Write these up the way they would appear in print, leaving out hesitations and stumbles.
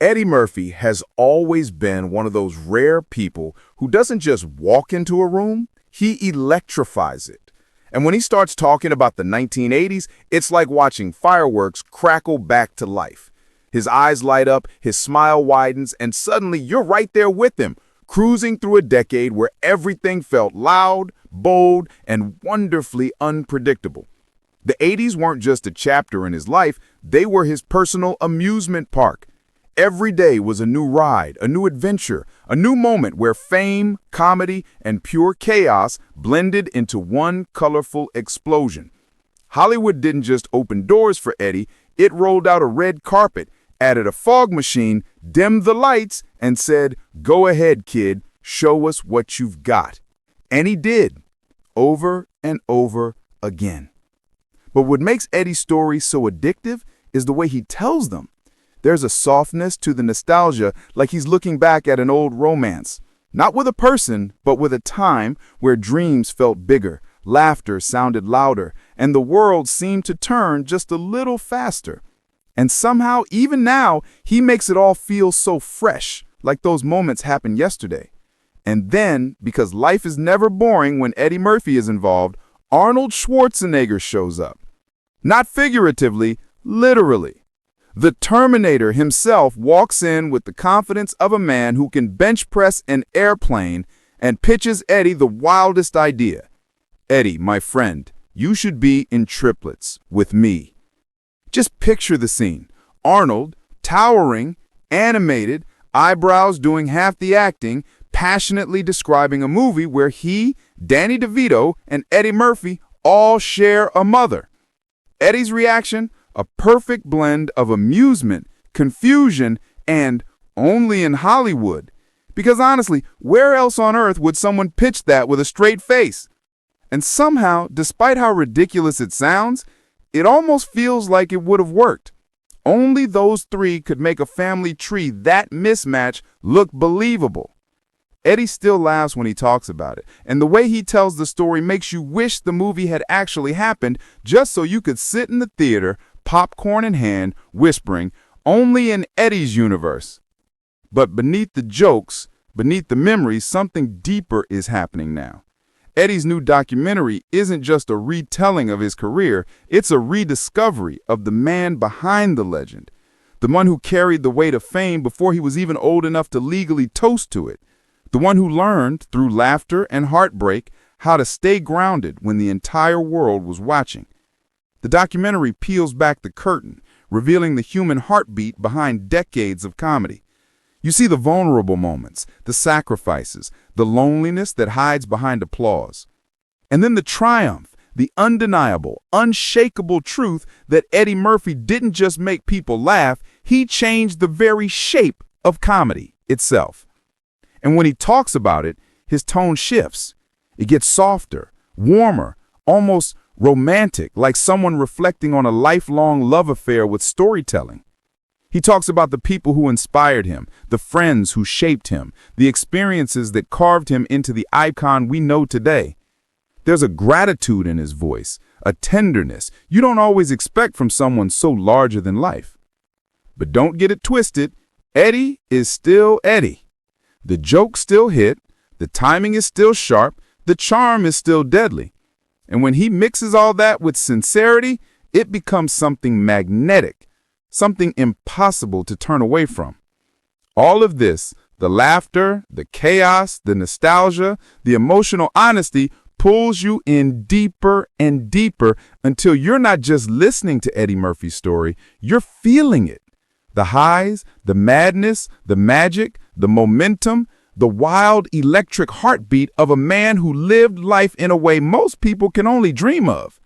Eddie Murphy has always been one of those rare people who doesn't just walk into a room, he electrifies it. And when he starts talking about the 1980s, it's like watching fireworks crackle back to life. His eyes light up, his smile widens, and suddenly you're right there with him, cruising through a decade where everything felt loud, bold, and wonderfully unpredictable. The 80s weren't just a chapter in his life, they were his personal amusement park. Every day was a new ride, a new adventure, a new moment where fame, comedy, and pure chaos blended into one colorful explosion. Hollywood didn't just open doors for Eddie, it rolled out a red carpet, added a fog machine, dimmed the lights, and said, "Go ahead, kid, show us what you've got." And he did, over and over again. But what makes Eddie's stories so addictive is the way he tells them. There's a softness to the nostalgia, like he's looking back at an old romance. Not with a person, but with a time where dreams felt bigger, laughter sounded louder, and the world seemed to turn just a little faster. And somehow, even now, he makes it all feel so fresh, like those moments happened yesterday. And then, because life is never boring when Eddie Murphy is involved, Arnold Schwarzenegger shows up. Not figuratively, literally. The Terminator himself walks in with the confidence of a man who can bench press an airplane and pitches Eddie the wildest idea. "Eddie, my friend, you should be in Triplets with me." Just picture the scene. Arnold, towering, animated, eyebrows doing half the acting, passionately describing a movie where he, Danny DeVito, and Eddie Murphy all share a mother. Eddie's reaction? A perfect blend of amusement, confusion, and only in Hollywood. Because honestly, where else on earth would someone pitch that with a straight face? And somehow, despite how ridiculous it sounds, it almost feels like it would have worked. Only those three could make a family tree that mismatch look believable. Eddie still laughs when he talks about it, and the way he tells the story makes you wish the movie had actually happened just so you could sit in the theater, popcorn in hand, whispering, "Only in Eddie's universe." But beneath the jokes, beneath the memories, something deeper is happening now. Eddie's new documentary isn't just a retelling of his career, it's a rediscovery of the man behind the legend, the one who carried the weight of fame before he was even old enough to legally toast to it, the one who learned, through laughter and heartbreak, how to stay grounded when the entire world was watching. The documentary peels back the curtain, revealing the human heartbeat behind decades of comedy. You see the vulnerable moments, the sacrifices, the loneliness that hides behind applause. And then the triumph, the undeniable, unshakable truth that Eddie Murphy didn't just make people laugh, he changed the very shape of comedy itself. And when he talks about it, his tone shifts. It gets softer, warmer, almost romantic, like someone reflecting on a lifelong love affair with storytelling. He talks about the people who inspired him, the friends who shaped him, the experiences that carved him into the icon we know today. There's a gratitude in his voice, a tenderness you don't always expect from someone so larger than life. But don't get it twisted, Eddie is still Eddie. The jokes still hit, the timing is still sharp, the charm is still deadly. And when he mixes all that with sincerity, it becomes something magnetic, something impossible to turn away from. All of this, the laughter, the chaos, the nostalgia, the emotional honesty, pulls you in deeper and deeper until you're not just listening to Eddie Murphy's story, you're feeling it. The highs, the madness, the magic, the momentum, the wild, electric heartbeat of a man who lived life in a way most people can only dream of.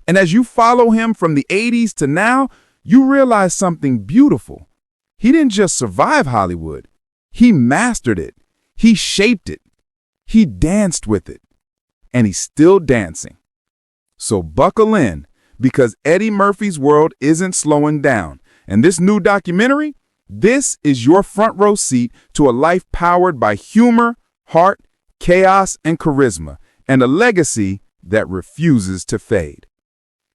And as you follow him from the 80s to now, you realize something beautiful. He didn't just survive Hollywood. He mastered it. He shaped it. He danced with it. And he's still dancing. So buckle in, because Eddie Murphy's world isn't slowing down. And this new documentary, this is your front row seat to a life powered by humor, heart, chaos, and charisma, and a legacy that refuses to fade.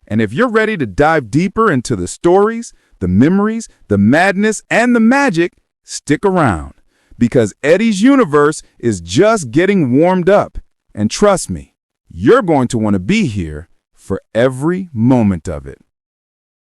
And if you're ready to dive deeper into the stories, the memories, the madness, and the magic, stick around. Because Eddie's universe is just getting warmed up. And trust me, you're going to want to be here for every moment of it.